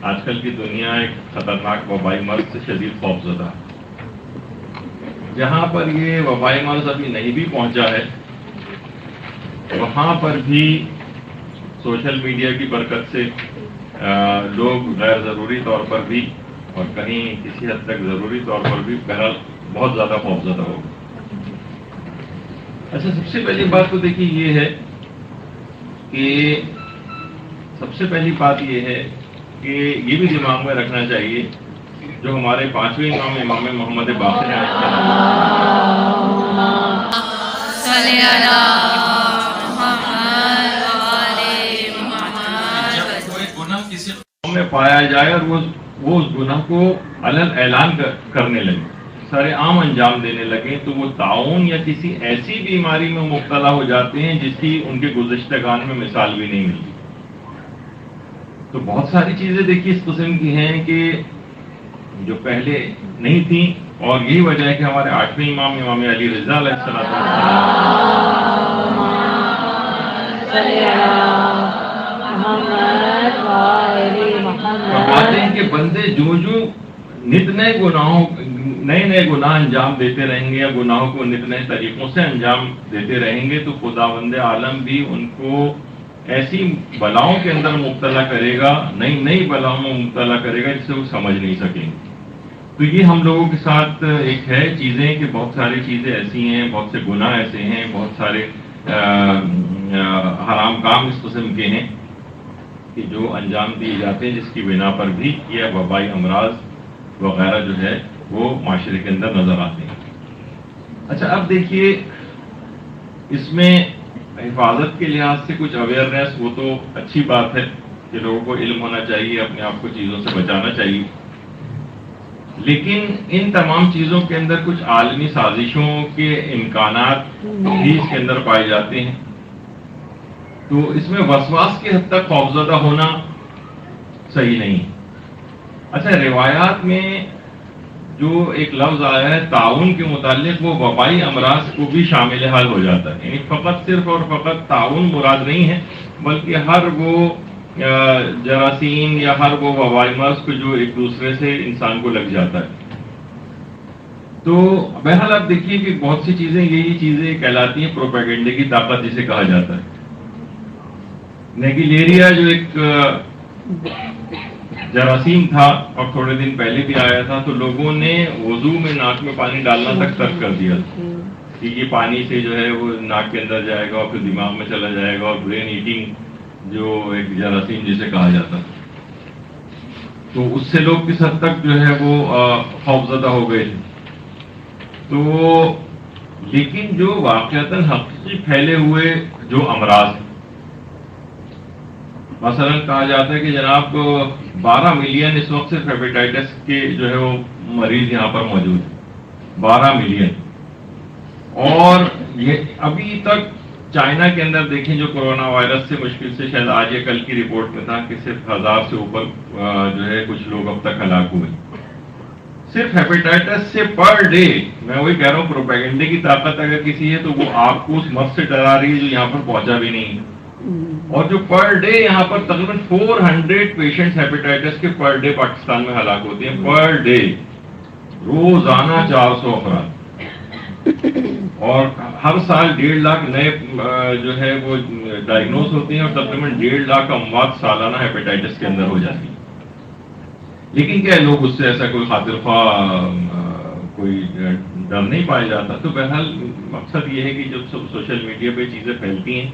آج کل کی دنیا ایک خطرناک وبائی مرض سے شدید خوفزدہ ہے. جہاں پر یہ وبائی مرض ابھی نہیں بھی پہنچا ہے وہاں پر بھی سوشل میڈیا کی برکت سے لوگ غیر ضروری طور پر بھی اور کہیں کسی حد تک ضروری طور پر بھی بہرحال بہت زیادہ خوفزدہ ہو گئے. اچھا، سب سے پہلی بات تو دیکھیے یہ ہے کہ سب سے پہلی بات یہ ہے کہ یہ بھی دماغ میں رکھنا چاہیے جو ہمارے پانچویں امام امام محمد باقر ہیں جب کوئی گناہ کسی قوم میں پایا جائے اور وہ اس گناہ کو علن اعلان کرنے لگے، سارے عام انجام دینے لگے، تو وہ طاعون یا کسی ایسی بیماری میں مبتلا ہو جاتے ہیں جس کی ان کے گزشتگان میں مثال بھی نہیں ملتی. تو بہت ساری چیزیں دیکھیے اس قسم کی ہیں کہ جو پہلے نہیں تھیں، اور یہی وجہ ہے کہ ہمارے آٹھویں امام امام علی رضا علیہ السلام فرماتے ہیں کہ بندے جو نت نئے گناہ انجام دیتے رہیں گے یا گناہوں کو نت نئے طریقوں سے انجام دیتے رہیں گے تو خداوند عالم بھی ان کو ایسی بلاؤں کے اندر مبتلا کرے گا، نئی بلاؤں میں مبتلا کرے گا جس سے وہ سمجھ نہیں سکیں گے. تو یہ ہم لوگوں کے ساتھ ایک ہے چیزیں کہ بہت ساری چیزیں ایسی ہیں، بہت سے گناہ ایسے ہیں، بہت سارے حرام کام اس قسم کے ہیں کہ جو انجام دیے جاتے ہیں جس کی بنا پر بھی یہ وبائی امراض وغیرہ جو ہے وہ معاشرے کے اندر نظر آتے ہیں. اچھا، اب دیکھیے اس میں حفاظت کے لحاظ سے کچھ اویئرنیس وہ تو اچھی بات ہے کہ لوگوں کو علم ہونا چاہیے، اپنے آپ کو چیزوں سے بچانا چاہیے، لیکن ان تمام چیزوں کے اندر کچھ عالمی سازشوں کے امکانات بھی اس کے اندر پائے جاتے ہیں. تو اس میں وسواس کی حد تک خوفزدہ ہونا صحیح نہیں. اچھا، روایات میں جو ایک لفظ آیا ہے طاعون کے متعلق وہ وبائی امراض کو بھی شامل حال ہو جاتا ہے، یعنی صرف اور فقط طاعون مراد نہیں ہے بلکہ ہر وہ جراثیم یا ہر وہ وبائی مرض کو جو ایک دوسرے سے انسان کو لگ جاتا ہے. تو بہرحال آپ دیکھیے کہ بہت سی چیزیں یہی چیزیں کہلاتی ہیں پروپیگنڈے کی طاقت جسے کہا جاتا ہے. نیگلیریا جو ایک جراثیم تھا اور تھوڑے دن پہلے بھی آیا تھا، تو لوگوں نے وضو میں ناک میں پانی ڈالنا تک ترک کر دیا کہ یہ پانی سے جو ہے وہ ناک کے اندر جائے گا اور پھر دماغ میں چلا جائے گا، اور برین ایٹنگ جو ایک جراثیم جسے کہا جاتا ہے، تو اس سے لوگ کس حد تک جو ہے وہ خوفزدہ ہو گئے تھے. تو لیکن جو واقعتاً حقیقی پھیلے ہوئے جو امراض ہیں، مثلا کہا جاتا ہے کہ جناب 12 ملین اس وقت صرف ہیپیٹائٹس کے جو ہے وہ مریض یہاں پر موجود ہیں، 12 ملین. اور یہ ابھی تک چائنا کے اندر دیکھیں جو کورونا وائرس سے مشکل سے شاید آج یا کل کی رپورٹ میں تھا کہ صرف 1000 سے اوپر جو ہے کچھ لوگ اب تک ہلاک ہوئے صرف ہیپیٹائٹس سے پر ڈے. میں وہی کہہ رہا ہوں پروپیگنڈے کی طاقت اگر کسی ہے تو وہ آپ کو اس مرض سے ڈرا رہی ہے جو یہاں پر پہنچا بھی نہیں ہے. اور جو پر ڈے یہاں پر تقریباً 400 پیشنٹس ہیپیٹائٹس کے پر ڈے پاکستان میں ہلاک ہوتے ہیں، پر ڈے، روزانہ 400 افراد. اور ہر سال 1.5 لاکھ نئے جو ہے وہ ڈائگنوز ہوتے ہیں اور تقریباً 1.5 لاکھ اموات سالانہ ہیپیٹائٹس کے اندر ہو جاتی ہیں. لیکن کیا لوگ اس سے ایسا کوئی خاطر خواہ کوئی ڈر نہیں پایا جاتا. تو بہرحال مقصد یہ ہے کہ جب سب سوشل میڈیا پہ چیزیں پھیلتی ہیں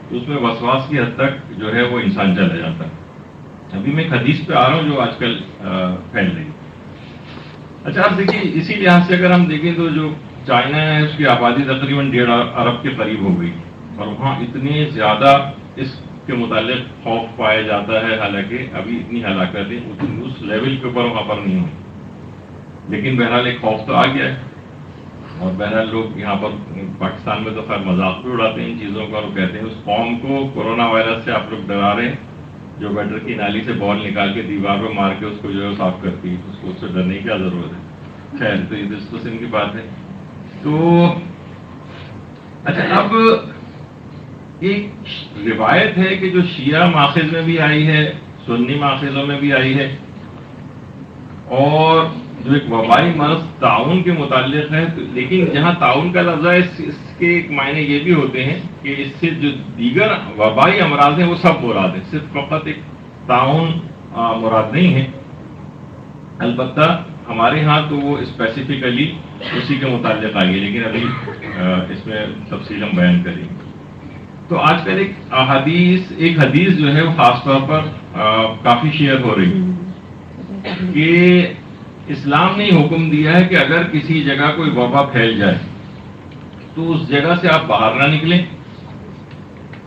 تو اس میں وسواس کی حد تک جو ہے وہ انسان چلا جاتا ہے. ابھی میں ایک حدیث پہ آ رہا ہوں جو آج کل پھیل رہی ہے. اچھا، آپ دیکھیے اسی لحاظ سے اگر ہم دیکھیں تو جو چائنا ہے اس کی آبادی تقریباً 1.5 ارب کے قریب ہو گئی اور وہاں اتنے زیادہ اس کے متعلق خوف پایا جاتا ہے، حالانکہ ابھی اتنی ہلاکتیں اس لیول کے اوپر وہاں پر نہیں ہوئی، لیکن بہرحال ایک خوف تو آ گیا ہے. اور بہرحال لوگ یہاں پر پاکستان میں تو خیر مذاق بھی اڑاتے ہیں ان چیزوں کا اور کہتے ہیں اس قوم کو کورونا وائرس سے آپ لوگ ڈرا رہے ہیں جو گٹر کی نالی سے بال نکال کے دیوار پہ مار کے اس کو جو ہے صاف کرتی ہے، اس کو اس سے ڈرنے کی کیا ضرورت ہے. خیر تو یہ اس قسم کی بات ہے. تو اچھا، اب ایک روایت ہے کہ جو شیعہ ماخذ میں بھی آئی ہے، سنی ماخذوں میں بھی آئی ہے، اور جو ایک وبائی مرض تعاون کے متعلق ہے، لیکن جہاں تعاون کا لفظ ہے اس کے ایک معنی یہ بھی ہوتے ہیں کہ اس سے جو دیگر وبائی امراض ہیں وہ سب مراد ہیں، صرف فقط ایک تعاون مراد نہیں ہے۔ البتہ ہمارے ہاں تو وہ اسپیسیفکلی اسی کے متعلق آئی ہے، لیکن ابھی اس میں تفصیل ہم بیان کریں گے۔ تو آج کل ایک حدیث جو ہے وہ خاص طور پر کافی شیئر ہو رہی ہے کہ اسلام نے حکم دیا ہے کہ اگر کسی جگہ کوئی وبا پھیل جائے تو اس جگہ سے آپ باہر نہ نکلیں،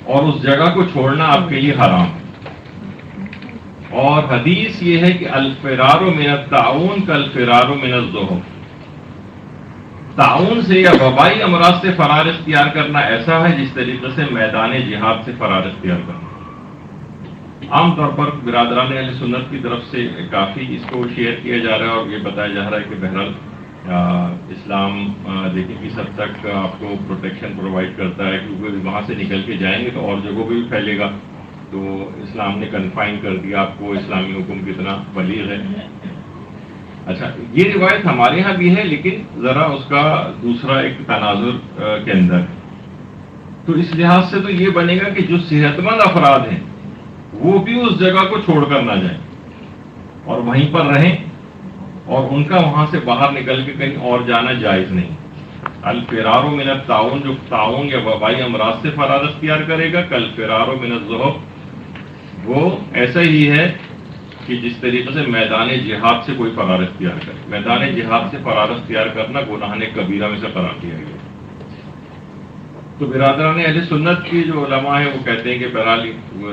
اور اس جگہ کو چھوڑنا آپ کے لیے حرام ہے۔ اور حدیث یہ ہے کہ الفرار من الطاعون کالفرار من الذہب، تعاون سے یا وبائی امراض سے فرار اختیار کرنا ایسا ہے جس طریقے سے میدان جہاد سے فرار اختیار کرنا۔ عام طور پر برادران اہل سنت کی طرف سے کافی اس کو شیئر کیا جا رہا ہے، اور یہ بتایا جا رہا ہے کہ بہرحال اسلام دیکھیں کس حد تک آپ کو پروٹیکشن پرووائڈ کرتا ہے، کیونکہ وہاں سے نکل کے جائیں گے تو اور جگہوں پہ بھی پھیلے گا، تو اسلام نے کنفائن کر دیا آپ کو، اسلامی حکم کتنا بلیغ ہے۔ اچھا، یہ روایت ہمارے یہاں بھی ہے، لیکن ذرا اس کا دوسرا ایک تناظر کے اندر ہے۔ تو اس لحاظ سے تو یہ بنے گا کہ جو صحت مند افراد ہیں وہ بھی اس جگہ کو چھوڑ کر نہ جائیں اور وہیں پر رہیں، اور ان کا وہاں سے باہر نکل کے کہیں اور جانا جائز نہیں۔ الفرار من الطاعون، جو تعاون یا وبائی امراض سے فرار اختیار کرے گا، کالفرار من الذہب، وہ ایسا ہی ہے کہ جس طریقے سے میدان جہاد سے کوئی فرار اختیار کرے۔ میدان جہاد سے فرار اختیار کرنا گناہ کبیرہ میں سے قرار دیا گیا۔ تو برادران اہل سنت کی جو علماء ہیں وہ کہتے ہیں کہ بہرحال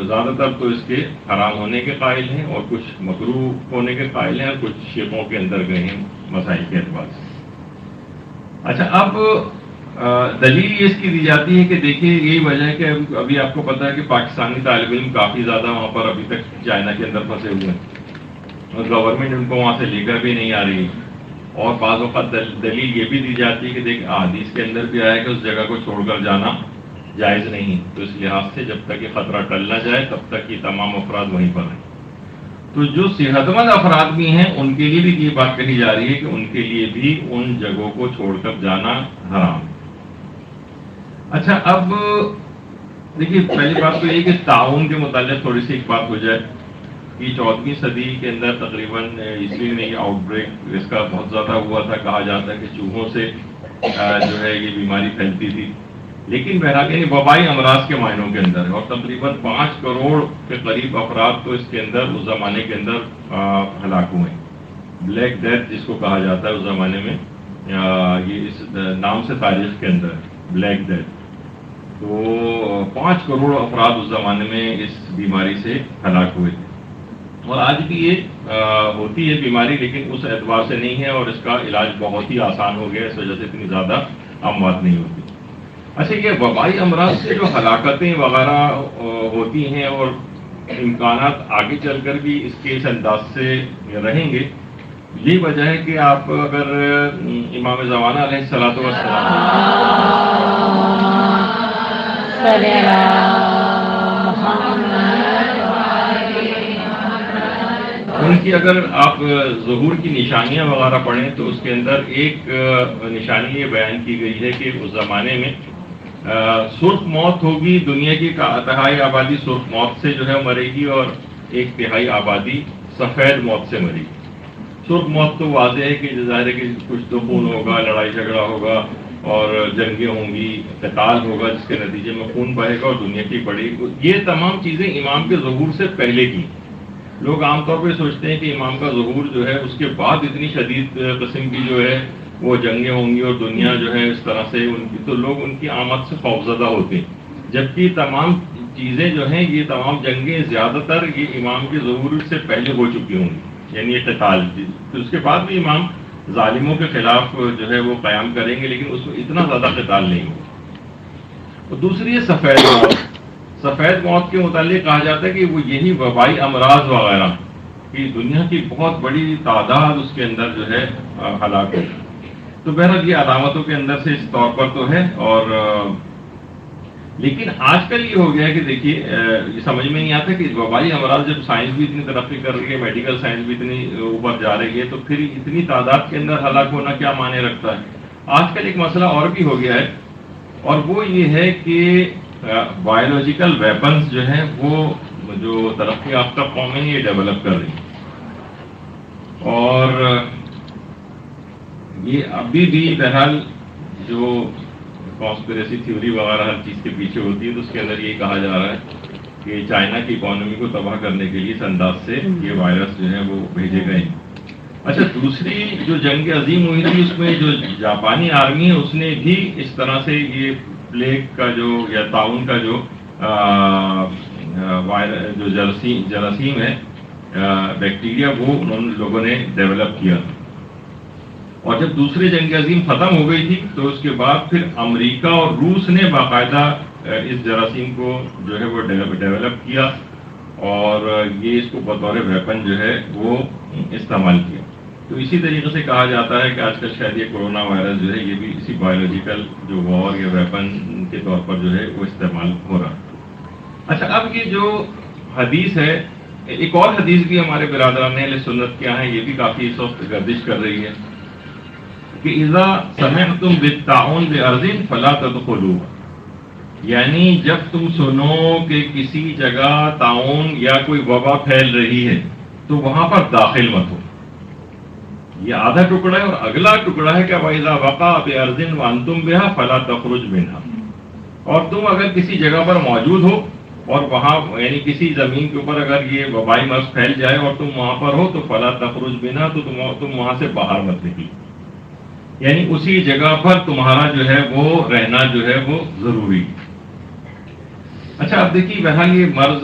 زیادہ تر تو اس کے حرام ہونے کے قائل ہیں، اور کچھ مکروہ ہونے کے قائل ہیں، اور کچھ شیخوں کے اندر گئے ہیں مسائل کے اعتبار سے۔ اچھا، اب دلیل یہ اس کی دی جاتی ہے کہ دیکھیے یہی وجہ ہے کہ ابھی آپ کو پتا ہے کہ پاکستانی طالب علم کافی زیادہ وہاں پر ابھی تک چائنا کے اندر پھنسے ہوئے ہیں، اور گورنمنٹ ان کو وہاں سے لے کر بھی نہیں آ رہی، اور بعض اوقات دلیل یہ بھی دی جاتی ہے کہ دیکھ حدیث کے اندر بھی آیا کہ اس جگہ کو چھوڑ کر جانا جائز نہیں، تو اس لحاظ سے جب تک یہ خطرہ ٹل نہ جائے تب تک یہ تمام افراد وہیں پر ہیں۔ تو جو صحت مند افراد بھی ہیں ان کے لیے بھی یہ بات کہی جا رہی ہے کہ ان کے لیے بھی ان جگہوں کو چھوڑ کر جانا حرام ہے۔ اچھا، اب دیکھیے پہلی بات تو یہ کہ تعاون کے متعلق تھوڑی سی ایک بات ہو جائے کہ 14ویں صدی کے اندر تقریباً عیسوی میں یہ آؤٹ بریک اس کا بہت زیادہ ہوا تھا، کہا جاتا ہے کہ چوہوں سے جو ہے یہ بیماری پھیلتی تھی، لیکن بہرحال یعنی وبائی امراض کے معنوں کے اندر ہے، اور تقریباً 5 کروڑ کے قریب افراد تو اس کے اندر اس زمانے کے اندر ہلاک ہوئے ہیں۔ بلیک ڈیتھ جس کو کہا جاتا ہے اس زمانے میں، یہ اس نام سے تاریخ کے اندر بلیک ڈیتھ، تو 5 کروڑ افراد اس زمانے میں اس بیماری سے ہلاک ہوئے تھے۔ اور آج بھی یہ ہوتی ہے بیماری، لیکن اس اعتبار سے نہیں ہے، اور اس کا علاج بہت ہی آسان ہو گیا، اس وجہ سے اتنی زیادہ اموات نہیں ہوتی۔ اچھا، یہ وبائی امراض سے جو ہلاکتیں وغیرہ ہوتی ہیں اور امکانات آگے چل کر بھی اس انداز سے رہیں گے، یہی وجہ ہے کہ آپ اگر امام زمانہ علیہ الصلوۃ ان کی اگر آپ ظہور کی نشانیاں وغیرہ پڑھیں تو اس کے اندر ایک نشانی یہ بیان کی گئی ہے کہ اس زمانے میں سرخ موت ہوگی، دنیا کی تہائی آبادی سرخ موت سے جو ہے مرے گی، اور 1/3 آبادی سفید موت سے مرے گی۔ سرخ موت تو واضح ہے کہ ظاہر ہے کہ کچھ تو خون ہوگا، لڑائی جھگڑا ہوگا، اور جنگیں ہوں گی، قتال ہوگا جس کے نتیجے میں خون بہے گا اور دنیا کی بڑی، یہ تمام چیزیں امام کے ظہور سے پہلے کی۔ لوگ عام طور پہ سوچتے ہیں کہ امام کا ظہور جو ہے اس کے بعد اتنی شدید قسم کی جو ہے وہ جنگیں ہوں گی اور دنیا جو ہے اس طرح سے ان کی، تو لوگ ان کی آمد سے خوفزدہ ہوتے ہیں، جبکہ تمام چیزیں جو ہیں یہ تمام جنگیں زیادہ تر یہ امام کے ظہور سے پہلے ہو چکی ہوں گی، یعنی یہ قتال، تو اس کے بعد بھی امام ظالموں کے خلاف جو ہے وہ قیام کریں گے، لیکن اس میں اتنا زیادہ قتال نہیں ہوگا۔ اور دوسری ہے سفید موت۔ سفید موت کے متعلق کہا جاتا ہے کہ وہ یہی وبائی امراض وغیرہ کی دنیا کی بہت بڑی تعداد اس کے اندر جو ہے ہلاک ہے۔ تو بہرحال یہ علامتوں کے اندر سے اس طور پر تو ہے، اور لیکن آج کل یہ ہو گیا کہ دیکھیے یہ سمجھ میں نہیں آتا کہ وبائی امراض جب سائنس بھی اتنی ترقی کر رہی ہے، میڈیکل سائنس بھی اتنی اوپر جا رہی ہے، تو پھر اتنی تعداد کے اندر ہلاک ہونا کیا معنی رکھتا ہے؟ آج کل ایک مسئلہ اور بھی ہو گیا ہے، اور وہ یہ ہے کہ بایولوجیکل ویپنز جو ہیں وہ جو ترقی یافتہ قومیں یہ ڈیولپ کر رہی ہیں، اور یہ ابھی بھی بہرحال جو کانسپریسی تھیوری وغیرہ ہر چیز کے پیچھے ہوتی ہے، تو اس کے اندر یہ کہا جا رہا ہے کہ چائنا کی اکانومی کو تباہ کرنے کے لیے اس انداز سے یہ وائرس جو ہے وہ بھیجے گئے ہیں۔ اچھا، دوسری جو جنگ عظیم ہوئی تھی اس میں جو جاپانی آرمی ہے اس نے بھی اس طرح سے یہ پلیگ کا جو یا طاعون کا جو جو جراثیم ہے، بیکٹیریا، وہ انہوں لوگوں نے ڈیولپ کیا تھا۔ اور جب دوسری جنگ عظیم ختم ہو گئی تھی تو اس کے بعد پھر امریکہ اور روس نے باقاعدہ اس جراثیم کو جو ہے وہ ڈیولپ کیا، اور یہ اس کو بطور ویپن جو ہے وہ استعمال کیا۔ تو اسی طریقے سے کہا جاتا ہے کہ آج کل شاید یہ کورونا وائرس جو ہے یہ بھی اسی بایولوجیکل جو وار یا ویپن کے طور پر جو ہے وہ استعمال ہو رہا ہے۔ اچھا، اب یہ جو حدیث ہے، ایک اور حدیث بھی ہمارے برادران اہل سنت کیا ہیں، یہ بھی کافی اس وقت گردش کر رہی ہے کہ اذا سمعتم بالطاعون بارض فلا تدخلوا، یعنی جب تم سنو کہ کسی جگہ طاعون یا کوئی وبا پھیل رہی ہے تو وہاں پر داخل مت ہو۔ یہ آدھا ٹکڑا ہے، اور اگلا ٹکڑا ہے کہ وَإِذَا وَقَعَ بِأَرْضٍ وَأَنْتُمْ بِهَا فَلَا تَخْرُجْ مِنْهَا، اور تم اگر کسی جگہ پر موجود ہو اور وہاں یعنی کسی زمین کے اوپر اگر یہ وبائی مرض پھیل جائے اور تم وہاں پر ہو تو فَلَا تَخْرُجْ مِنْهَا، تو تم وہاں سے باہر مت نکلو، یعنی اسی جگہ پر تمہارا جو ہے وہ رہنا جو ہے وہ ضروری۔ اچھا، اب دیکھیے بہرحال یہ مرض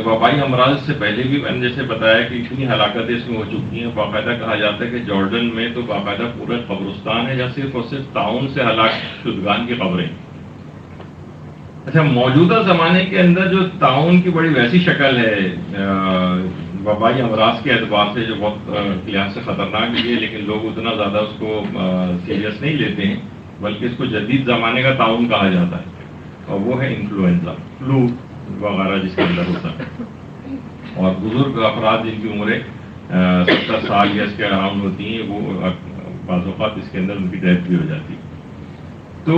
وبائی امراض سے پہلے بھی میں نے جیسے بتایا کہ اتنی ہلاکتیں اس میں ہو چکی ہیں، باقاعدہ کہا جاتا ہے کہ جارڈن میں تو باقاعدہ پورے قبرستان ہے جہاں صرف اور صرف طاعون سے ہلاک شدگان کی قبریں۔ اچھا، موجودہ زمانے کے اندر جو طاعون کی بڑی ویسی شکل ہے وبائی امراض کے اعتبار سے جو بہت لحاظ سے خطرناک بھی ہے، لیکن لوگ اتنا زیادہ اس کو سیریس نہیں لیتے ہیں، بلکہ اس کو جدید زمانے کا طاعون کہا جاتا ہے، اور وہ ہے انفلوئنزا، فلو وغیرہ جس کے اندر ہوتا ہے، اور بزرگ افراد جن کی عمریں 70 سال یا اس کے اراؤنڈ ہوتی ہیں وہ بعض اوقات اس کے اندر ان کی ڈیتھ بھی ہو جاتی ہے۔ تو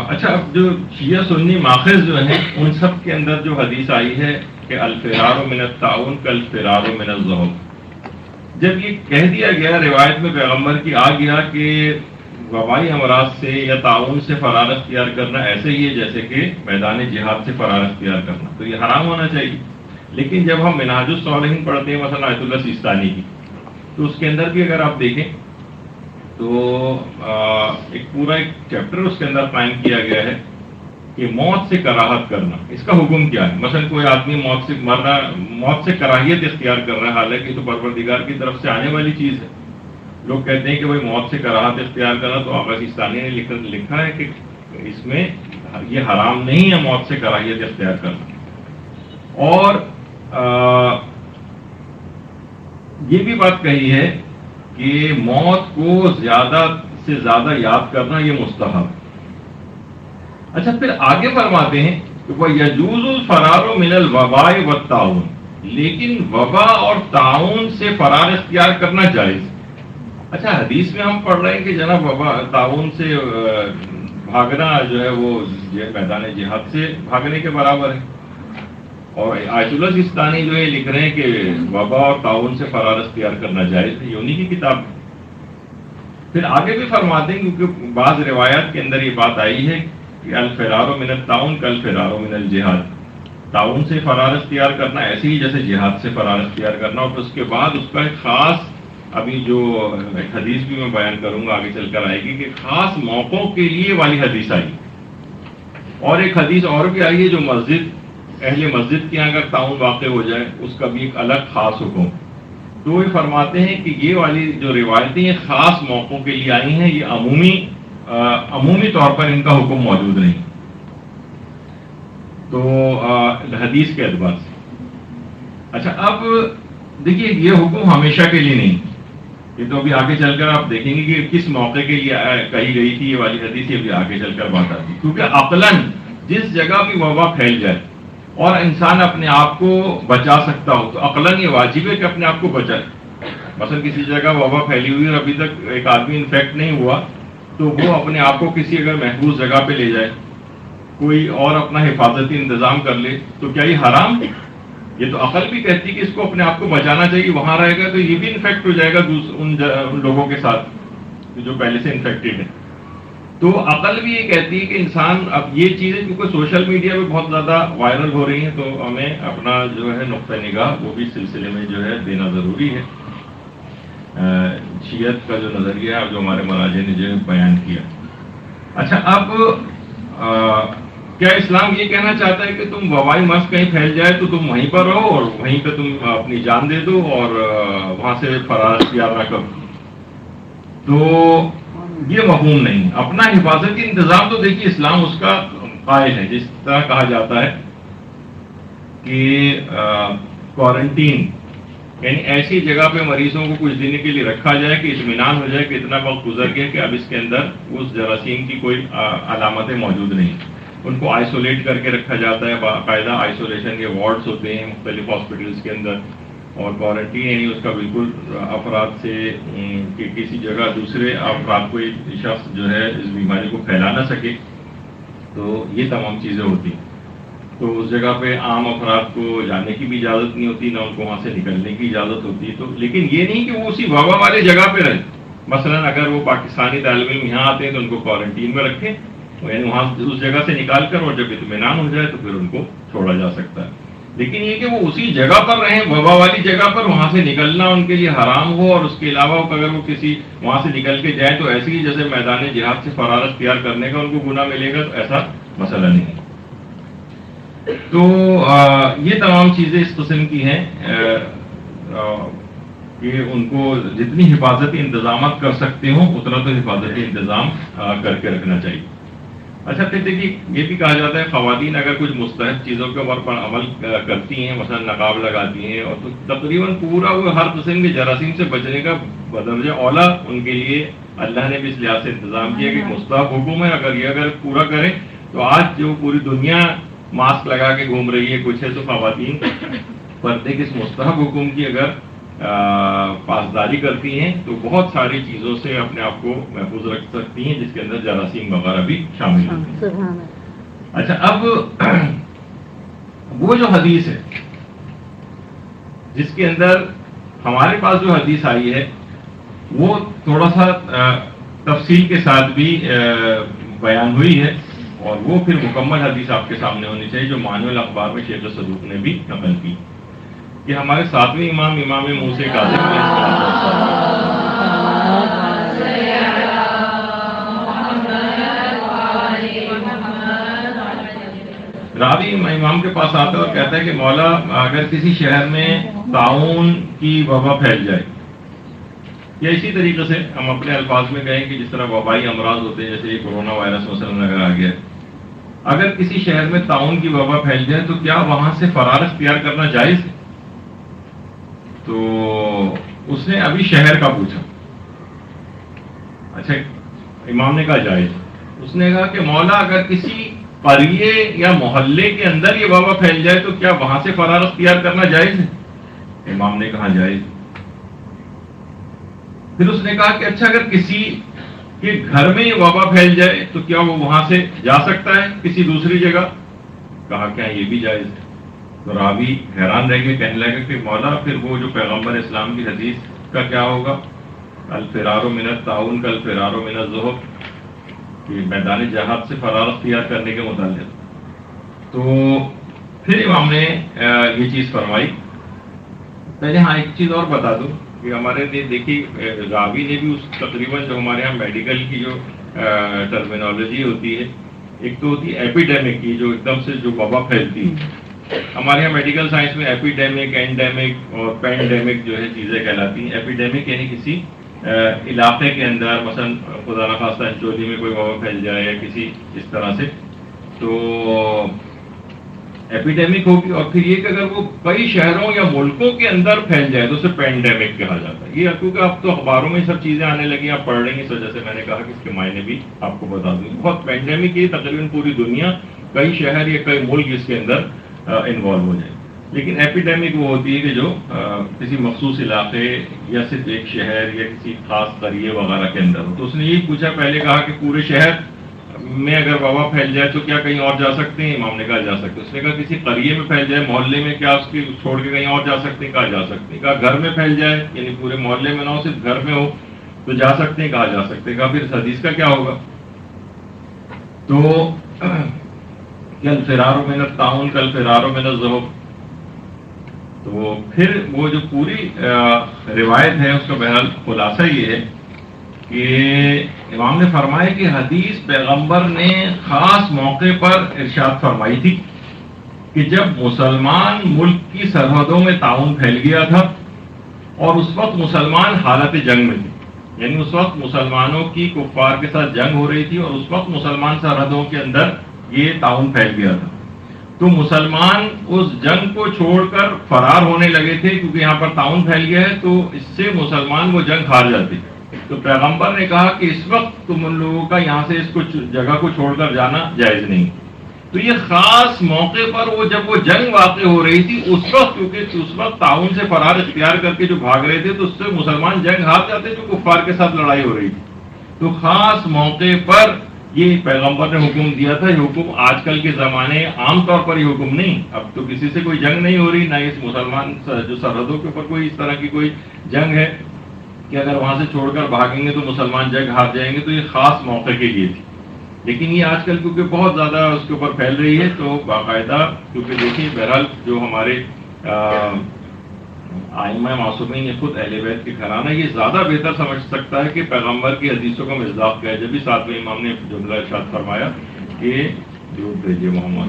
اچھا، اب جو شیعہ سنی ماخذ جو ہیں ان سب کے اندر جو حدیث آئی ہے کہ الفرار من الطاعون کالفرار من الذئب، جب یہ کہہ دیا گیا روایت میں پیغمبر کی آ گیا کہ وبائی امراض سے یا طاعون سے فرار اختیار کرنا ایسے ہی ہے جیسے کہ میدان جہاد سے فرار اختیار کرنا، تو یہ حرام ہونا چاہیے۔ لیکن جب ہم منہاج الصالحین پڑھتے ہیں مثلا آیت اللہ سیستانی کی، تو اس کے اندر بھی اگر آپ دیکھیں تو ایک پورا ایک چیپٹر اس کے اندر قائم کیا گیا ہے کہ موت سے کراہت کرنا، اس کا حکم کیا ہے۔ مثلا کوئی آدمی موت سے مر رہا، موت سے کراہیت اختیار کر رہا ہے، حالانکہ تو پروردگار کی طرف سے آنے والی چیز ہے۔ لوگ کہتے ہیں کہ بھائی موت سے کراہت اختیار کرنا، تو آقا سیستانی نے لکھا ہے کہ اس میں یہ حرام نہیں ہے موت سے کراہیت اختیار کرنا، اور یہ بھی بات کہی ہے کہ موت کو زیادہ سے زیادہ یاد کرنا یہ مستحب۔ اچھا، پھر آگے فرماتے ہیں کہ وَيَجُوزُ الْفَرَارُ مِنَ الْوَبَاءِ وَالطَّاعُونِ، لیکن وبا اور طاعون سے فرار اختیار کرنا جائز۔ اچھا، حدیث میں ہم پڑھ رہے ہیں کہ جناب وبا طاعون سے بھاگنا جو ہے وہ میدان جہاد سے بھاگنے کے برابر ہے، اور آیت اللہ سیستانی جو ہے لکھ رہے ہیں کہ وبا اور طاعون سے فرار اختیار کرنا جائز ہے، یہ انہی کی کتاب ہے۔ پھر آگے بھی فرماتے ہیں کیونکہ بعض روایات کے اندر یہ بات آئی ہے کہ الفرار من الطاعون کالفرار من الجہاد، طاعون سے فرار اختیار کرنا ایسے ہی جیسے جہاد سے فرار اختیار کرنا، اور اس کے بعد اس کا ایک خاص، ابھی جو ایک حدیث بھی میں بیان کروں گا آگے چل کر آئے گی کہ خاص موقعوں کے لیے والی حدیث آئی، اور ایک حدیث اور بھی آئی ہے جو اہل مسجد کے یہاں اگر طاعون واقع ہو جائے اس کا بھی ایک الگ خاص حکم۔ تو وہ فرماتے ہیں کہ یہ والی جو روایتیں یہ خاص موقعوں کے لیے آئی ہیں، یہ عمومی طور پر ان کا حکم موجود نہیں، تو حدیث کے اعتبار سے۔ اچھا، اب دیکھیے یہ حکم ہمیشہ کے لیے نہیں، یہ تو ابھی آگے چل کر آپ دیکھیں گے کہ کس موقع کے لیے کہی گئی تھی یہ والی حدیث، یہ بھی آگے چل کر بات آتی ہے، کیونکہ عقلاً جس جگہ بھی وبا پھیل جائے اور انسان اپنے آپ کو بچا سکتا ہو تو عقلاً یہ واجب ہے کہ اپنے آپ کو بچائے. مثلا کسی جگہ وبا پھیلی ہوئی اور ابھی تک ایک آدمی انفیکٹ نہیں ہوا تو وہ اپنے آپ کو کسی اگر محفوظ جگہ پہ لے جائے, کوئی اور اپنا حفاظتی انتظام کر لے, تو کیا یہ حرام؟ یہ تو عقل بھی کہتی کہ اس کو اپنے آپ کو بچانا چاہیے, وہاں رہے گا تو یہ بھی انفیکٹ ہو جائے گا ان لوگوں کے ساتھ جو پہلے سے انفیکٹڈ ہیں. تو عقل بھی یہ کہتی ہے کہ انسان, اب یہ چیزیں کیونکہ سوشل میڈیا پہ بہت زیادہ وائرل ہو رہی ہیں تو ہمیں اپنا جو ہے نقطہ نگاہ وہ بھی سلسلے میں جو ہے دینا ضروری ہے. شیعت کا جو نظریہ ہے جو ہمارے مراجع نے جو بیان کیا. اچھا, اب کیا اسلام یہ کہنا چاہتا ہے کہ تم وبائی مرض کہیں پھیل جائے تو تم وہیں پر رہو اور وہیں پہ تم اپنی جان دے دو اور وہاں سے فرار اختیار نہ کرو؟ تو یہ مفہوم نہیں. اپنا حفاظتی انتظام تو دیکھیے اسلام اس کا قائل ہے. جس طرح کہا جاتا ہے کہ کوارنٹین یعنی ایسی جگہ پہ مریضوں کو کچھ دن کے لیے رکھا جائے کہ اطمینان ہو جائے کہ اتنا وقت گزر گیا کہ اب اس کے اندر اس جراثیم کی کوئی علامتیں موجود نہیں. ان کو آئسولیٹ کر کے رکھا جاتا ہے, باقاعدہ آئسولیشن کے وارڈز ہوتے ہیں مختلف ہاسپٹلس کے اندر, اور کوارنٹین یعنی اس کا بالکل افراد سے کہ کسی جگہ دوسرے افراد کو شخص جو ہے اس بیماری کو پھیلا نہ سکے. تو یہ تمام چیزیں ہوتی ہیں. تو اس جگہ پہ عام افراد کو جانے کی بھی اجازت نہیں ہوتی, نہ ان کو وہاں سے نکلنے کی اجازت ہوتی. تو لیکن یہ نہیں کہ وہ اسی وبا والی جگہ پہ رہے. مثلا اگر وہ پاکستانی طالب علم یہاں آتے ہیں تو ان کو کوارنٹین میں رکھیں, یعنی وہاں اس جگہ سے نکال کر, اور جب اطمینان ہو جائے تو پھر ان کو چھوڑا جا سکتا ہے. لیکن یہ کہ وہ اسی جگہ پر رہیں وبا والی جگہ پر, وہاں سے نکلنا ان کے لیے حرام ہو, اور اس کے علاوہ اگر وہ کسی وہاں سے نکل کے جائیں تو ایسے ہی جیسے میدان جہاد سے فرار اختیار کرنے کا ان کو گناہ ملے گا, تو ایسا مسئلہ نہیں. تو یہ تمام چیزیں اس قسم کی ہیں کہ ان کو جتنی حفاظتی انتظامات کر سکتے ہوں اتنا تو حفاظتی انتظام کر کے رکھنا چاہیے. اچھا, پھر دیکھیے یہ بھی کہا جاتا ہے خواتین اگر کچھ مستحب چیزوں کے اوپر عمل کرتی ہیں, مثلا نقاب لگاتی ہیں, اور تو تقریباً پورا وہ ہر قسم کے جراثیم سے بچنے کا بدرجہ اولا ان کے لیے اللہ نے بھی اس لحاظ سے انتظام کیا کہ مستحب حکم ہے. اگر پورا کریں تو آج جو پوری دنیا ماسک لگا کے گھوم رہی ہے کچھ ہے, تو خواتین پردے کے اس مستحب حکم کی اگر پاسداری کرتی ہیں تو بہت ساری چیزوں سے اپنے آپ کو محفوظ رکھ سکتی ہیں, جس کے اندر جراثیم وغیرہ بھی شامل ہوتے ہیں. اچھا, اب وہ جو حدیث ہے جس کے اندر ہمارے پاس جو حدیث آئی ہے وہ تھوڑا سا تفصیل کے ساتھ بھی بیان ہوئی ہے, اور وہ پھر مکمل حدیث آپ کے سامنے ہونی چاہیے, جو معنی الاخبار میں شیخ صدوق نے بھی نقل کی کہ ہمارے ساتویں امام موسیٰ کاظم راوی امام کے پاس آتا ہے اور کہتا ہے کہ مولا اگر کسی شہر میں طاعون کی وبا پھیل جائے, یا اسی طریقے سے ہم اپنے الفاظ میں کہیں کہ جس طرح وبائی امراض ہوتے ہیں, جیسے یہ کورونا وائرس مثلا اگر آ گیا, اگر کسی شہر میں طاعون کی وبا پھیل جائے تو کیا وہاں سے فرار اختیار کرنا جائز ہے؟ تو اس نے ابھی شہر کا پوچھا. اچھا, امام نے کہا جائز. اس نے کہا کہ مولا اگر کسی قریے یا محلے کے اندر یہ وبا پھیل جائے تو کیا وہاں سے فرار اختیار کرنا جائز ہے؟ امام نے کہا جائز. پھر اس نے کہا کہ اچھا اگر کسی کے گھر میں یہ وبا پھیل جائے تو کیا وہ وہاں سے جا سکتا ہے کسی دوسری جگہ؟ کہا کیا یہ بھی جائز ہے. تو راوی حیران رہ گئے, کہنے لگا کہ مولا پھر وہ جو پیغمبر اسلام کی حدیث کا کیا ہوگا, الفرار من الطاعون کالفرار من الذئب, کہ میدان جہاد سے فرار اختیار کرنے کے متعلق. تو پھر امام نے یہ چیز فرمائی. پہلے ایک چیز اور بتا دوں کہ ہمارے دیکھیے راوی نے بھی اس تقریباً جو ہمارے یہاں میڈیکل کی جو ٹرمینالوجی ہوتی ہے, ایک تو ہوتی ہے ایپیڈیمک کی, جو ایک دم سے جو وبا پھیلتی ہے. ہمارے یہاں میڈیکل سائنس میں ایپیڈیمک, اینڈیمک اور پینڈیمک جو ہے چیزیں کہلاتی ہیں. ایپیڈیمک یعنی کسی علاقے کے اندر, مثلا خدا نخواستہ انچولی میں کوئی وبا پھیل جائے یا کسی اس طرح سے, تو ایپیڈیمک ہوگی، اور پھر یہ کہ اگر وہ کئی شہروں یا ملکوں کے اندر پھیل جائے تو اسے پینڈیمک کہا جاتا ہے. یہ کیونکہ اب تو اخباروں میں سب چیزیں آنے لگی، آپ پڑھ رہی ہیں، اس وجہ سے میں نے کہا کہ اس کے معنی بھی آپ کو بتا دوں. بہت پینڈیمک یہ تقریباً پوری دنیا، کئی شہر یا کئی ملک اس کے اندر انوالو ہو جائیں. لیکن ایپیڈیمک وہ ہوتی ہے کہ جو کسی مخصوص علاقے یا صرف ایک شہر یا کسی خاص قریے وغیرہ کے اندر ہو. تو اس نے یہی پوچھا، پہلے کہا کہ پورے شہر میں اگر وبا پھیل جائے تو کیا کہیں اور جا سکتے ہیں؟ امام نے کہا جا سکتے. اس نے کہا کسی قریے میں پھیل جائے، محلے میں، کیا اس کی چھوڑ کے کہیں اور جا سکتے ہیں؟ کہا جا سکتے ہیں. کہا گھر میں پھیل جائے، یعنی پورے محلے میں نہ ہو، صرف گھر میں ہو تو جا سکتے ہیں؟ کہا جا سکتے ہیں. کہا پھر اس حدیث کا کیا ہوگا؟ تو کل فرارو من الطاعون کل فرارو من الذئب. تو پھر وہ جو پوری روایت ہے اس کا بہرحال خلاصہ یہ ہے کہ امام نے فرمایا کہ حدیث پیغمبر نے خاص موقع پر ارشاد فرمائی تھی کہ جب مسلمان ملک کی سرحدوں میں طاعون پھیل گیا تھا اور اس وقت مسلمان حالت جنگ میں تھے، یعنی اس وقت مسلمانوں کی کفار کے ساتھ جنگ ہو رہی تھی اور اس وقت مسلمان سرحدوں کے اندر یہ طاعون پھیل گیا تھا. تو مسلمان اس جنگ کو چھوڑ کر فرار ہونے لگے تھے کیونکہ یہاں پر طاعون پھیل گیا ہے، تو اس سے مسلمان وہ جنگ ہار جاتے. تو پیغمبر نے کہا کہ اس وقت تم ان لوگوں کا یہاں سے اس کو جگہ کو چھوڑ کر جانا جائز نہیں. تو یہ خاص موقع پر وہ جب وہ جنگ واقع ہو رہی تھی اس وقت، کیونکہ اس وقت طاعون سے فرار اختیار کر کے جو بھاگ رہے تھے تو اس سے مسلمان جنگ ہار جاتے جو کفار کے ساتھ لڑائی ہو رہی تھی. تو خاص موقع پر یہ پیغمبر نے حکم دیا تھا. یہ حکم آج کل کے زمانے عام طور پر یہ حکم نہیں. اب تو کسی سے کوئی جنگ نہیں ہو رہی، نہ اس مسلمان جو سرحدوں کے اوپر کوئی اس طرح کی کوئی جنگ ہے کہ اگر وہاں سے چھوڑ کر بھاگیں گے تو مسلمان جنگ ہار جائیں گے. تو یہ خاص موقع کے لیے تھی. لیکن یہ آج کل کیونکہ بہت زیادہ اس کے اوپر پھیل رہی ہے تو باقاعدہ، کیونکہ دیکھیے بہرحال جو ہمارے آئمہ معصومین یہ خود اہل بیت کے گھرانہ یہ زیادہ بہتر سمجھ سکتا ہے کہ پیغمبر کی حدیثوں کا مصداق کیا ہے. جب بھی ساتویں امام نے جملہ ارشاد فرمایا کہ درود بھیجیے محمد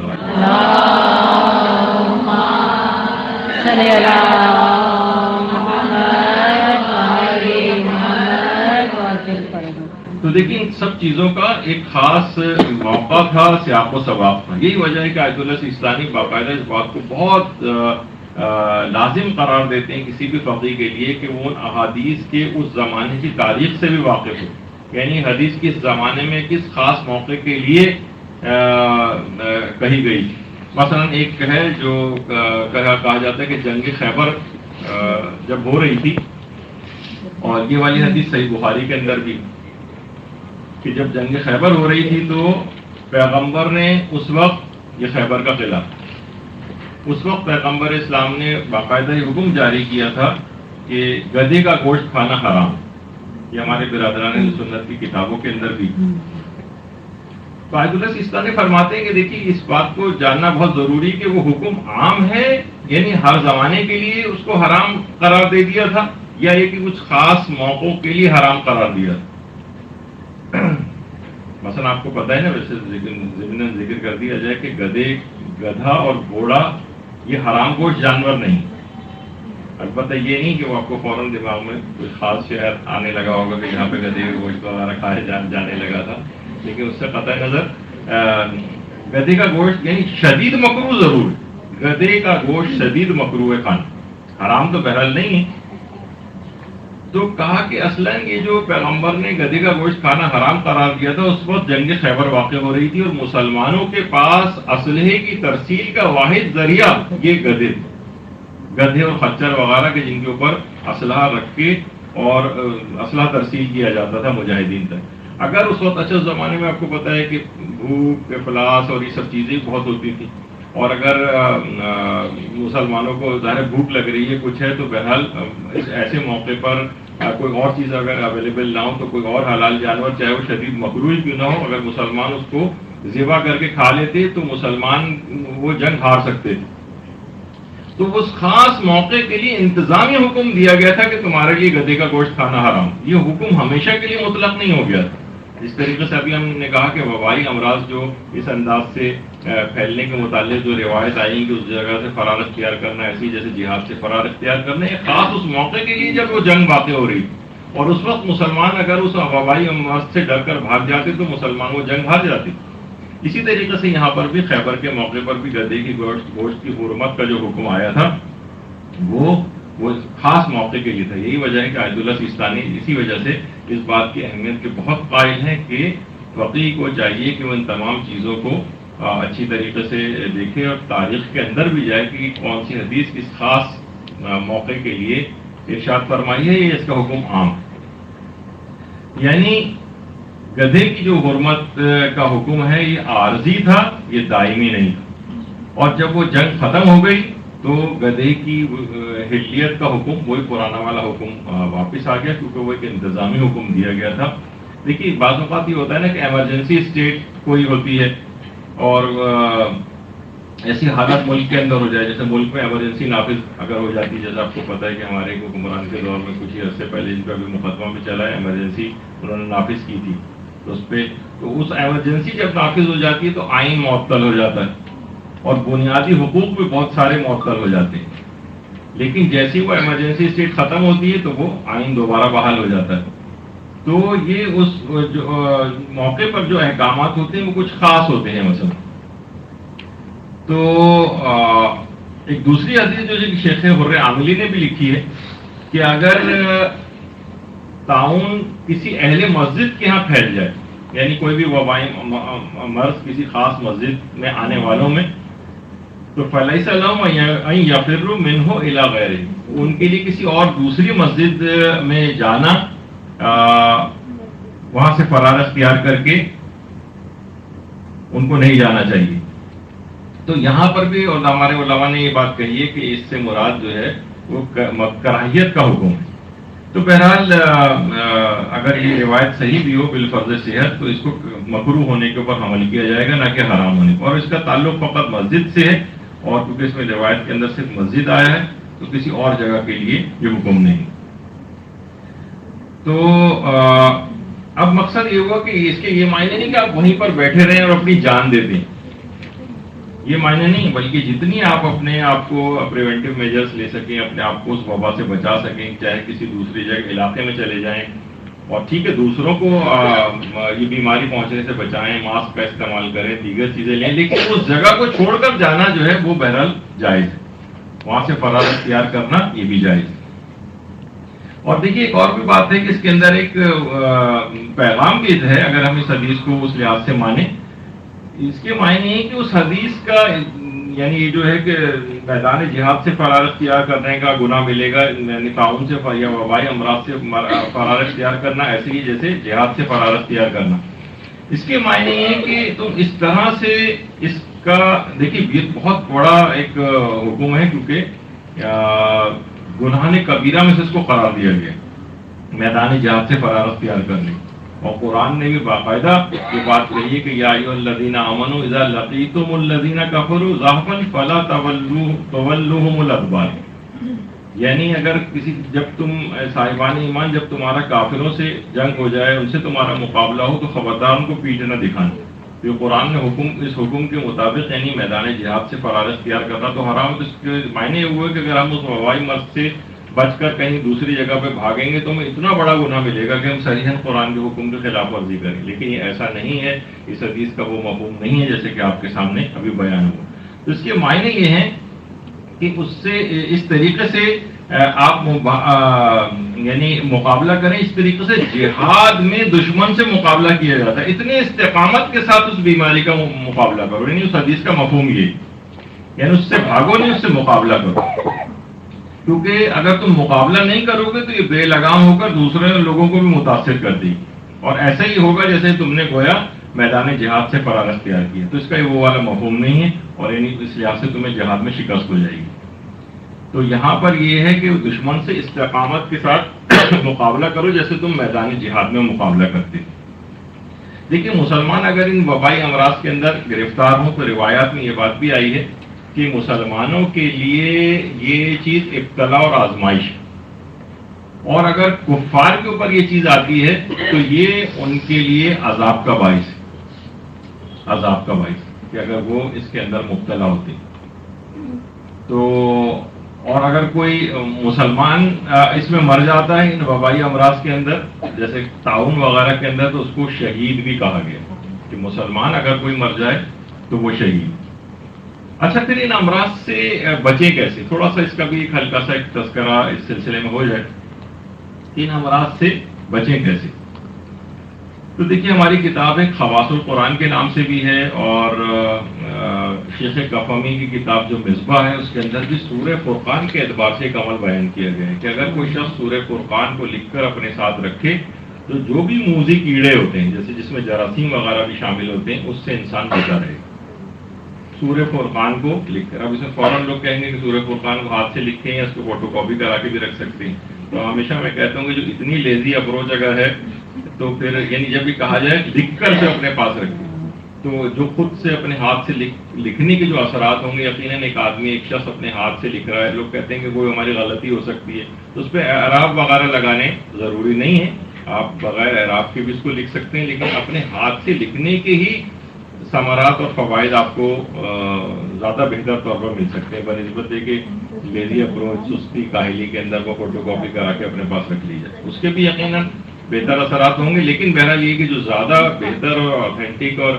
تو دیکھیں ان سب چیزوں کا ایک خاص موقع تھا، سیاق و سباق تھا. یہی وجہ ہے کہ آیت اللہ سیستانی باقاعدہ اس بات کو بہت لازم قرار دیتے ہیں کسی بھی فقیہ کے لیے کہ وہ ان احادیث کے اس زمانے کی تاریخ سے بھی واقف ہو. یعنی حدیث کس زمانے میں کس خاص موقع کے لیے کہی گئی. مثلا ایک ہے جو کہا جاتا ہے کہ جنگ خیبر جب ہو رہی تھی، اور یہ والی حدیث صحیح بخاری کے اندر بھی کہ جب جنگ خیبر ہو رہی تھی تو پیغمبر نے اس وقت، یہ خیبر کا قلعہ، اس وقت پیغمبر اسلام نے باقاعدہ یہ حکم جاری کیا تھا کہ گدھے کا گوشت کھانا حرام. یہ ہمارے برادران سنت کی کتابوں کے اندر بھی. تو آیت اللہ سیستانی فرماتے ہیں کہ دیکھیے اس بات کو جاننا بہت ضروری کہ وہ حکم عام ہے، یعنی ہر زمانے کے لیے اس کو حرام قرار دے دیا تھا، یا یہ کہ کچھ خاص موقعوں کے لیے حرام قرار دیا تھا. مثلا آپ کو پتہ ہے نا، ویسے ضمن ذکر کر دیا جائے کہ گدھا اور گھوڑا یہ حرام گوشت جانور نہیں. البتہ یہ نہیں کہ وہ آپ کو فوراً دماغ میں کوئی خاص شہر آنے لگا ہوگا کہ یہاں پہ گدھے کا گوشت وغیرہ کھائے جانے لگا تھا، لیکن اس سے قطع نظر گدھے کا گوشت یعنی شدید مکروہ ضرور. گدھے کا گوشت شدید مکروہ ہے کھانا، حرام تو بہرحال نہیں ہے. تو کہا کہ اصلاً یہ جو پیغمبر نے گدھے کا گوشت کھانا حرام قرار دیا تھا اس وقت جنگ خیبر واقع ہو رہی تھی اور مسلمانوں کے پاس اسلحے کی ترسیل کا واحد ذریعہ یہ گدھے اور خچر وغیرہ کے جن کے اوپر اسلحہ رکھ کے اور اسلحہ ترسیل کیا جاتا تھا مجاہدین تک. اگر اس وقت اچھے زمانے میں آپ کو پتہ ہے کہ بھوک افلاس اور یہ سب چیزیں بہت ہوتی تھی، اور اگر مسلمانوں کو ظاہر بھوک لگ رہی ہے کچھ ہے تو بہرحال ایسے موقع پر کوئی اور چیز اگر اویلیبل نہ ہو تو کوئی اور حلال جانور چاہے وہ شدید مکروہ کیوں نہ ہو، اگر مسلمان اس کو ذبح کر کے کھا لیتے تو مسلمان وہ جنگ ہار سکتے تھے. تو اس خاص موقع کے لیے انتظامی حکم دیا گیا تھا کہ تمہارے لیے گدھے کا گوشت کھانا حرام. یہ حکم ہمیشہ کے لیے مطلق نہیں ہو گیا تھا. جس طریقے سے ابھی ہم نے کہا کہ وبائی امراض جو اس انداز سے پھیلنے کے متعلق جو روایت آئی کہ اس جگہ سے فرار اختیار کرنا ایسی جیسے جہاد سے فرار اختیار کرنا، یہ خاص اس موقع کے لیے جب وہ جنگ واقع ہو رہی اور اس وقت مسلمان اگر اس وبائی امراض سے ڈر کر بھاگ جاتے تو مسلمان وہ جنگ ہار جاتے. اسی طریقے سے یہاں پر بھی خیبر کے موقع پر بھی گدھے کی گوشت کی حرمت کا جو حکم آیا تھا وہ خاص موقع کے لیے تھا. یہی وجہ ہے کہ آیت اللہ سیستانی اسی وجہ سے اس بات کی اہمیت کے بہت قائل ہیں کہ فقیہ کو چاہیے کہ وہ ان تمام چیزوں کو اچھی طریقے سے دیکھے اور تاریخ کے اندر بھی جائے کہ کون سی حدیث کس خاص موقع کے لیے ارشاد فرمائی ہے, یہ اس کا حکم عام ہے. یعنی گدھے کی جو حرمت کا حکم ہے یہ عارضی تھا, یہ دائمی نہیں تھا. اور جب وہ جنگ ختم ہو گئی تو گدھے کی حلیت کا حکم وہی پرانا والا حکم واپس آ گیا, کیونکہ وہ ایک انتظامی حکم دیا گیا تھا. دیکھیے بعض اوقات یہ ہوتا ہے نا کہ ایمرجنسی اسٹیٹ کوئی ہوتی ہے اور ایسی حالت ملک کے اندر ہو جائے, جیسے ملک میں ایمرجنسی نافذ اگر ہو جاتی ہے, جیسے آپ کو پتہ ہے کہ ہمارے حکمران کے دور میں کچھ ہی عرصے پہلے ان کا بھی مقدمہ بھی چلا ہے, ایمرجنسی انہوں نے نافذ کی تھی, تو اس پہ تو اس ایمرجنسی جب نافذ ہو جاتی ہے تو آئین معطل ہو جاتا ہے اور بنیادی حقوق بھی بہت سارے معطل ہو جاتے ہیں. لیکن جیسی وہ ایمرجنسی اسٹیٹ ختم ہوتی ہے تو وہ آئین دوبارہ بحال ہو جاتا ہے. تو یہ اس موقع پر جو احکامات ہوتے ہیں وہ کچھ خاص ہوتے ہیں. مثلا تو ایک دوسری حدیث جو شیخ حر عاملی نے بھی لکھی ہے کہ اگر طاعون کسی اہل مسجد کے ہاں پھیل جائے, یعنی کوئی بھی وبائی مرض کسی خاص مسجد میں آنے والوں میں, تو فلیس لہم ان یفروا منہ الی غیرہ, ان کے لیے کسی اور دوسری مسجد میں جانا, وہاں سے فرار اختیار کر کے ان کو نہیں جانا چاہیے. تو یہاں پر بھی ہمارے علماء نے یہ بات کہی ہے کہ اس سے مراد جو ہے وہ کراہیت کا حکم ہے. تو بہرحال اگر یہ روایت صحیح بھی ہو بالفرض صحت تو اس کو مکروہ ہونے کے اوپر عمل کیا جائے گا, نہ کہ حرام ہونے پر. اور اس کا تعلق فقط مسجد سے ہے, اور کیونکہ اس میں روایت کے اندر صرف مسجد آیا ہے تو کسی اور جگہ کے لیے یہ حکم نہیں. تو اب مقصد یہ ہوا کہ اس کے یہ معنی نہیں کہ آپ وہیں پر بیٹھے رہیں اور اپنی جان دے دیں, یہ معنی نہیں, بلکہ جتنی آپ اپنے آپ کو پریونٹیو میجرز لے سکیں, اپنے آپ کو اس وبا سے بچا سکیں, چاہے کسی دوسری جگہ علاقے میں چلے جائیں, اور ٹھیک ہے دوسروں کو یہ بیماری پہنچنے سے بچائیں, ماسک کا استعمال کریں, دیگر چیزیں لیں, لیکن اس جگہ کو چھوڑ کر جانا جو ہے وہ بہرحال جائز ہے, وہاں سے فرار اختیار کرنا یہ بھی جائز ہے. اور دیکھیے ایک اور بھی بات ہے کہ اس کے اندر ایک پیغام بھی ہے, اگر ہم اس حدیث کو اس لحاظ سے مانیں. اس کے معنی ہے کہ اس حدیث کا یعنی جو ہے کہ میدان جہاد سے فرار اختیار کرنے کا گناہ ملے گا, یعنی طاعون سے یا وبائی امراض سے فرار اختیار کرنا ایسے ہی جیسے جہاد سے فرار اختیار کرنا. اس کے معنی یہ کہ تم اس طرح سے اس کا دیکھیے یہ بہت بڑا ایک حکم ہے, کیونکہ گناہ کبیرہ میں سے اس کو قرار دیا گیا میدان جہاد سے فرار اختیار کرنے. اور قرآن نے بھی باقاعدہ یہ بات کہی ہے کہ یا ایھا الذین آمنوا اذا لقیتم الذین کفروا زحفا فلا تولوہم الادبار, یعنی اگر جب تم صاحبان ایمان جب تمہارا کافروں سے جنگ ہو جائے, ان سے تمہارا مقابلہ ہو, تو خبردار ان کو پیٹ نہ دکھانا. تو قرآن نے اس حکم کے مطابق یعنی میدان جہاد سے فرار اختیار کرنا تو حرام. تو اس کے معنی یہ ہوئے کہ اگر ہم اس وبائی مرض سے بچ کر کہیں دوسری جگہ پہ بھاگیں گے تو ہمیں اتنا بڑا گناہ ملے گا کہ ہم صریحاً قرآن کے حکم کے خلاف ورزی کریں. لیکن یہ ایسا نہیں ہے, اس حدیث کا وہ مفہوم نہیں ہے جیسے کہ آپ کے سامنے ابھی بیان ہوا. تو اس کے معنی یہ ہیں کہ اس سے اس طریقے سے آپ یعنی مقابلہ کریں, اس طریقے سے جہاد میں دشمن سے مقابلہ کیا جاتا ہے. اتنے استقامت کے ساتھ اس بیماری کا مقابلہ کرو, یعنی اس حدیث کا مفہوم یہ, یعنی اس سے بھاگو نہیں, اس سے مقابلہ کرو. کیونکہ اگر تم مقابلہ نہیں کرو گے تو یہ بے لگام ہو کر دوسرے لوگوں کو بھی متاثر کر دے گی, اور ایسا ہی ہوگا جیسے تم نے گویا میدان جہاد سے فرار اختیار کیا. تو اس کا وہ والا مفہوم نہیں ہے, اور یعنی اس لحاظ سے تمہیں جہاد میں شکست ہو جائے گی. تو یہاں پر یہ ہے کہ دشمن سے استقامت کے ساتھ مقابلہ کرو جیسے تم میدان جہاد میں مقابلہ کرتے. دیکھیے مسلمان اگر ان وبائی امراض کے اندر گرفتار ہوں تو روایات میں یہ بات بھی آئی ہے کہ مسلمانوں کے لیے یہ چیز ابتلا اور آزمائش ہے, اور اگر کفار کے اوپر یہ چیز آتی ہے تو یہ ان کے لیے عذاب کا باعث ہے, عذاب کا باعث کہ اگر وہ اس کے اندر مبتلا ہوتے. تو اور اگر کوئی مسلمان اس میں مر جاتا ہے ان وبائی امراض کے اندر جیسے طاعون وغیرہ کے اندر, تو اس کو شہید بھی کہا گیا. کہ مسلمان اگر کوئی مر جائے تو وہ شہید. اچھا پھر ان امراض سے بچیں کیسے؟ تھوڑا سا اس کا بھی ایک ہلکا سا ایک تذکرہ اس سلسلے میں ہو جائے. ان امراض سے بچیں کیسے؟ تو دیکھیے ہماری کتاب ہے خواص القرآن کے نام سے بھی ہے، اور شیخ قفمی کی کتاب جو مصباح ہے اس کے اندر بھی سورہ فرقان کے اعتبار سے ایک عمل بیان کیا گیا ہے کہ اگر کوئی شخص سورہ فرقان کو لکھ کر اپنے ساتھ رکھے تو جو بھی موذی کیڑے ہوتے ہیں جیسے جس میں جراثیم وغیرہ بھی شامل ہوتے ہیں اس سے انسان بچا رہے گا. سورہ فرقان کو لکھ کر، اب اس میں فوراً لوگ کہیں گے کہ سورہ فرقان کو ہاتھ سے لکھیں یا اس کو فوٹو کاپی کرا کے بھی رکھ سکتے ہیں. تو ہمیشہ میں کہتا ہوں کہ جو اتنی لیزی اپروچ اگر ہے تو پھر یعنی جب بھی کہا جائے لکھ کر سے اپنے پاس رکھیں، تو جو خود سے اپنے ہاتھ سے لکھنے کے جو اثرات ہوں گے، یقیناً ایک آدمی ایک شخص اپنے ہاتھ سے لکھ رہا ہے، لوگ کہتے ہیں کہ کوئی ہماری غلطی ہو سکتی ہے، تو اس پہ اعراب وغیرہ لگانے ضروری نہیں ہے. آپ بغیر اعراب کے بھی اس کو لکھ سکتے ہیں، لیکن اپنے ہاتھ سے لکھنے کے ہی ثمرات اور فوائد آپ کو زیادہ بہتر طور پر مل سکتے ہیں بنسبت ہے کہ لیزی اپروچ، سستی، کاہلی کے اندر وہ فوٹو کاپی کرا کے اپنے پاس رکھ لی جائے. اس کے بھی یقیناً بہتر اثرات ہوں گے، لیکن بہرحال یہ کہ جو زیادہ بہتر اور اوتھینٹک اور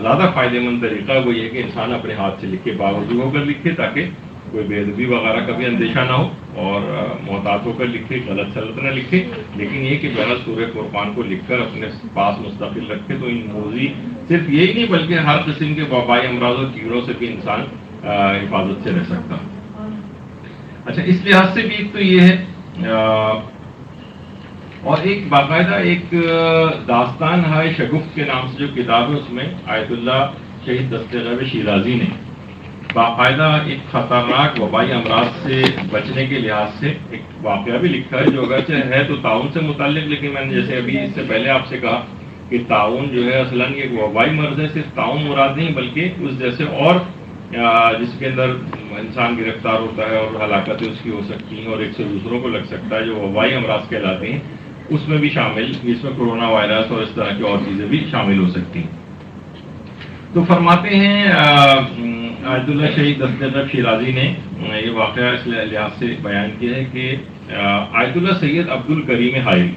زیادہ فائدہ مند طریقہ وہ یہ کہ انسان اپنے ہاتھ سے لکھے، باوجود ہو کر لکھے تاکہ کوئی بے ادبی وغیرہ کا بھی اندیشہ نہ ہو، اور محتاط ہو کر لکھے، غلط سلط نہ لکھے. لیکن یہ کہ بہرحال سورہ فرقان کو لکھ کر اپنے پاس مستقل رکھے تو ان موذی صرف یہی نہیں بلکہ ہر قسم کے وبائی امراض اور کیڑوں سے بھی انسان حفاظت سے رہ سکتا. اچھا اس لحاظ سے بھی ایک تو یہ ہے، اور ایک باقاعدہ ایک داستان ہے شگفت کے نام سے جو کتاب ہے، اس میں آیت اللہ شہید دستغیب شیرازی نے باقاعدہ ایک خطرناک وبائی امراض سے بچنے کے لحاظ سے ایک واقعہ بھی لکھا ہے جو اگرچہ ہے تو تعاون سے متعلق، لیکن میں نے جیسے ابھی اس سے پہلے آپ سے کہا کہ تعاون جو ہے اصلاً یہ وبائی مرض ہے، صرف تعاون مراد نہیں بلکہ اس جیسے اور جس کے اندر انسان گرفتار ہوتا ہے اور ہلاکتیں اس کی ہو سکتی ہیں اور ایک سے دوسروں کو لگ سکتا ہے، جو وبائی امراض کہلاتے ہیں اس میں بھی شامل، اس میں کرونا وائرس اور اس طرح کی اور چیزیں بھی شامل ہو سکتی ہیں. تو فرماتے ہیں آیت اللہ شہید دستغیب شیرازی نے یہ واقعہ اس لحاظ سے بیان کیا ہے کہ آیت اللہ سید عبد الکریم حائری،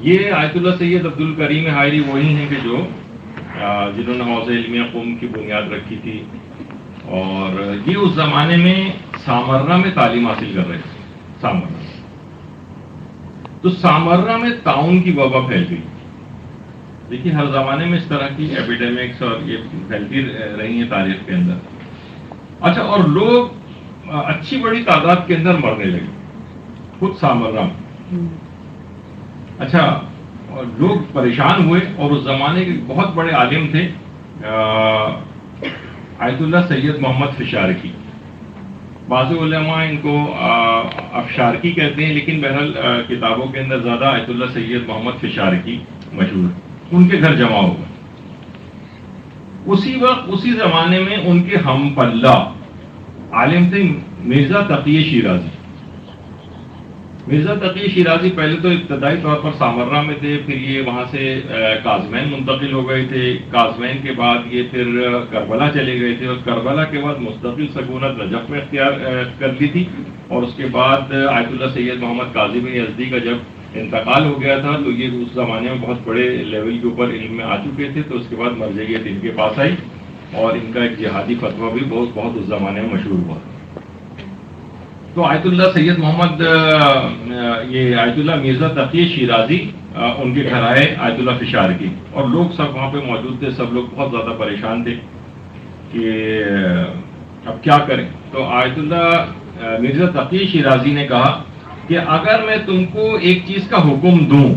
یہ آیت اللہ سید عبد الکریم حائری وہی ہیں کہ جو جنہوں نے حوزہ علمیہ قوم کی بنیاد رکھی تھی، اور یہ اس زمانے میں سامرہ میں تعلیم حاصل کر رہے تھے. سامرہ تو سامرہ میں طاعون کی وبا پھیل گئی. دیکھیے ہر زمانے میں اس طرح کی ایپیڈیمکس اور یہ پھیلتی رہی ہیں تاریخ کے اندر. اچھا اور لوگ اچھی بڑی تعداد کے اندر مرنے لگے خود سامرہ میں. اچھا اور لوگ پریشان ہوئے، اور اس زمانے کے بہت بڑے عالم تھے آیت اللہ سید محمد فشارقی. بعض علماء ان کو افشارقی کہتے ہیں، لیکن بہرحال کتابوں کے اندر زیادہ آیت اللہ سید محمد فشارقی مشہور ہے. ان کے گھر جمع ہو گئے. اسی وقت اسی زمانے میں ان کے ہم پلہ عالم تھے مرزا تقی شیرازی. مرزا تقی شیرازی پہلے تو ابتدائی طور پر سامرہ میں تھے، پھر یہ وہاں سے کاظمین منتقل ہو گئے تھے. کاظمین کے بعد یہ پھر کربلا چلے گئے تھے، اور کربلا کے بعد مستقل سکونت نجف میں اختیار کر لی تھی. اور اس کے بعد آیت اللہ سید محمد کاظم یزدی کا جب انتقال ہو گیا تھا تو یہ اس زمانے میں بہت بڑے لیول کے اوپر علم میں آ چکے تھے. تو اس کے بعد مرجعیت ان کے پاس آئی، اور ان کا ایک جہادی فتویٰ بھی بہت اس زمانے میں مشہور ہوا. تو آیت اللہ سید محمد یہ آیت اللہ مرزا تقی شیرازی ان کے گھر آئے آیت اللہ فشارقی، اور لوگ سب وہاں پہ موجود تھے. سب لوگ بہت زیادہ پریشان تھے کہ اب کیا کریں. تو آیت اللہ مرزا تقی شیرازی نے کہا کہ اگر میں تم کو ایک چیز کا حکم دوں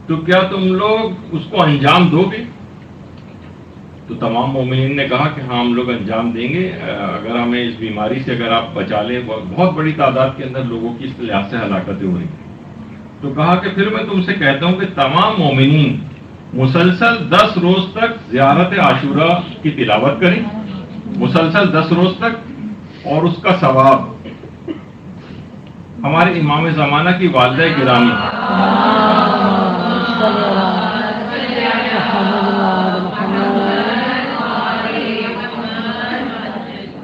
تو کیا تم لوگ اس کو انجام دو گے؟ تو تمام مومنین نے کہا کہ ہاں ہم لوگ انجام دیں گے، اگر ہمیں اس بیماری سے اگر آپ بچا لیں. بہت بڑی تعداد کے اندر لوگوں کی اس لحاظ سے ہلاکتیں ہو رہی ہیں. تو کہا کہ پھر میں تم سے کہتا ہوں کہ تمام مومنین مسلسل 10 روز تک زیارت عاشورہ کی تلاوت کریں، مسلسل 10 روز تک، اور اس کا ثواب ہمارے امام زمانہ کی والدہ گرامی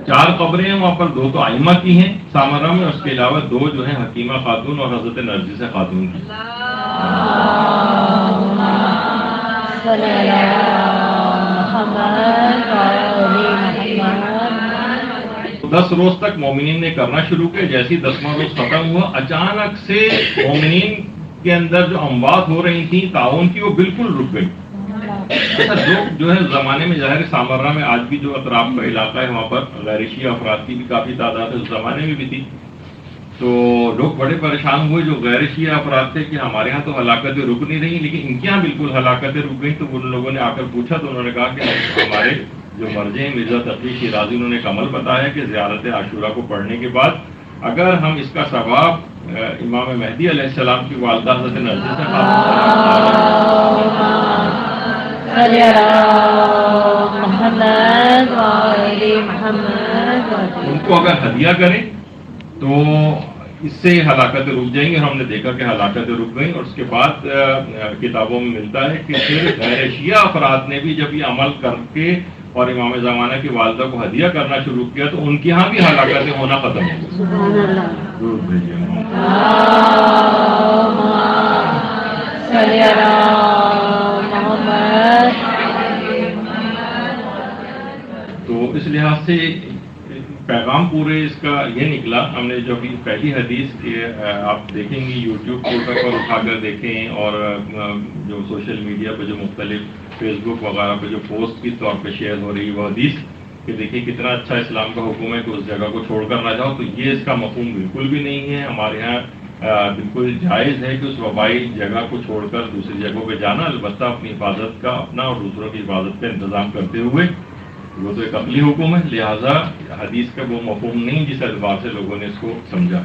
4 قبریں ہیں وہاں پر، 2 تو ائمہ کی ہیں سامرہ میں، اس کے علاوہ 2 جو ہیں حکیمہ خاتون اور حضرت نرجس خاتون کی. صلی علی محمد وعلی محمد۔ 10 روز تک مومنین نے کرنا شروع کیا، جیسے ہی 10واں روز ختم ہوا اچانک سے مومنین کے اندر جو اموات ہو رہی تھیں تعاون کی، وہ بالکل رک گئی۔ اچھا، لوگ جو ہے زمانے میں ظاہر سامرہ میں آج بھی جو اطراف کا علاقہ ہے وہاں پر غیر شیعہ افراد کی بھی کافی تعداد ہے، اس زمانے میں بھی تھی، تو لوگ بڑے پریشان ہوئے جو غیر شیعہ افراد تھے کہ ہمارے ہاں تو ہلاکتیں رک نہیں رہی لیکن ان کے ہاں بالکل ہلاکتیں رک گئی۔ تو ان لوگوں نے آ کر پوچھا تو انہوں نے کہا کہ ہمارے جو مرجع ہیں مرزا تقی شیرازی، انہوں نے ایک عمل بتایا کہ زیارت عاشورہ کو پڑھنے کے بعد اگر ہم اس کا ثواب امام مہدی علیہ السلام کی والدہ حضرت نرجس صلی علی محمد وعلی محمد، ان کو اگر ہدیہ کریں تو اس سے ہلاکتیں رک جائیں گی، اور ہم نے دیکھا کہ ہلاکتیں رک گئیں۔ اور اس کے بعد کتابوں میں ملتا ہے کہ پھر غیر شیعہ افراد نے بھی جب یہ عمل کر کے اور امام زمانہ کی والدہ کو ہدیہ کرنا شروع کیا تو ان کے ہاں بھی ہلاکتیں ہونا ختم ہو گئی۔ سبحان اللہ، ضرور بھیجیے صلی علی محمد۔ تو اس لحاظ سے پیغام پورے اس کا یہ نکلا۔ ہم نے جو پہلی حدیث آپ دیکھیں گی یوٹیوب پر اٹھا کر دیکھیں، اور جو سوشل میڈیا پہ جو مختلف فیس بک وغیرہ پہ جو پوسٹ کی طور پہ شیئر ہو رہی ہے وہ حدیث کہ دیکھیں کتنا اچھا اسلام کا حکم ہے کہ اس جگہ کو چھوڑ کر نہ جاؤ، تو یہ اس کا مفہوم بالکل بھی نہیں ہے۔ ہمارے یہاں بالکل جائز ہے کہ اس وبائی جگہ کو چھوڑ کر دوسری جگہوں پہ جانا، البتہ اپنی حفاظت کا، اپنا اور دوسروں کی حفاظت کا انتظام کرتے ہوئے۔ وہ تو ایک عقلی حکم ہے، لہٰذا حدیث کا وہ مفہوم نہیں جس اعتبار سے لوگوں نے اس کو سمجھا۔